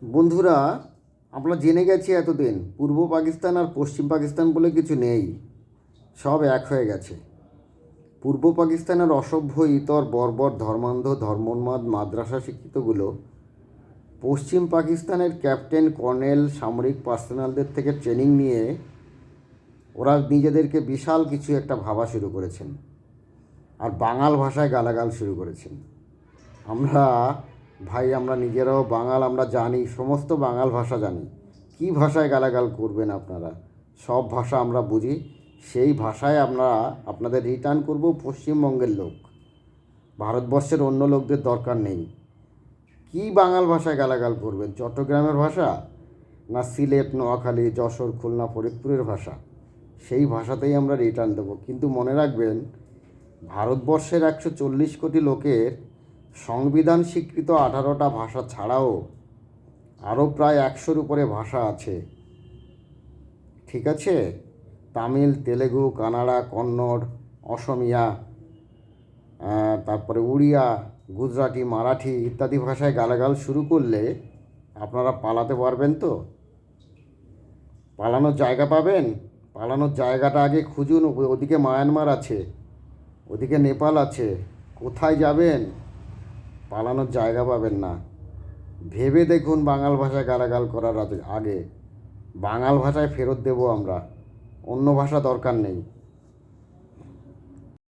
বন্ধুরা, আমরা জেনে গেছি এতদিন পূর্ব পাকিস্তান আর পশ্চিম পাকিস্তান বলে কিছু নেই, সব এক হয়ে গেছে। পূর্ব পাকিস্তানের অসভ্য ইতর বর্বর ধর্মান্ধ ধর্মোন্মাদ মাদ্রাসা শিক্ষিতগুলো পশ্চিম পাকিস্তানের ক্যাপ্টেন কর্নেল সামরিক পার্সোনালদের থেকে ট্রেনিং নিয়ে ওরা নিজেদেরকে বিশাল কিছু একটা ভাবা শুরু করেছেন আর বাঙাল ভাষায় গালাগাল শুরু করেছেন। আমরা আমরা নিজেরাও বাঙাল, আমরা জানি, সমস্ত বাঙাল ভাষা জানি। কি ভাষায় গালাগাল করবেন আপনারা? সব ভাষা আমরা বুঝি, সেই ভাষায় আমরা আপনাদের রিটার্ন করব। পশ্চিমবঙ্গের লোক, ভারতবর্ষের অন্য লোকদের দরকার নেই। কি বাঙাল ভাষায় গালাগাল করবেন? চট্টগ্রামের ভাষা না সিলেট, নোয়াখালী, যশোর, খুলনা, ফরিদপুরের ভাষা? সেই ভাষাতেই আমরা রিটার্ন দেবো। কিন্তু মনে রাখবেন, ভারতবর্ষের 140 কোটি লোকের সংবিধান স্বীকৃত 18টা ভাষা ছাড়াও আরও প্রায় 100-র উপরে ভাষা আছে। ঠিক আছে? তামিল, তেলেগু, কানাড়া, কন্নড়, অসমিয়া, তারপরে উড়িয়া, গুজরাটি, মারাঠি ইত্যাদি ভাষায় গালাগাল শুরু করলে আপনারা পালাতে পারবেন তো? পালানোর জায়গা পাবেন? পালানোর জায়গাটা আগে খুঁজুন। ওদিকে মায়ানমার আছে, ওদিকে নেপাল আছে, কোথায় যাবেন? পালানোর জায়গা পাবেন না। ভেবে দেখুন, বাঙাল ভাষায় গালাগাল করার আগে। বাঙাল ভাষায় ফেরত দেবো আমরা, অন্য ভাষা দরকার নেই।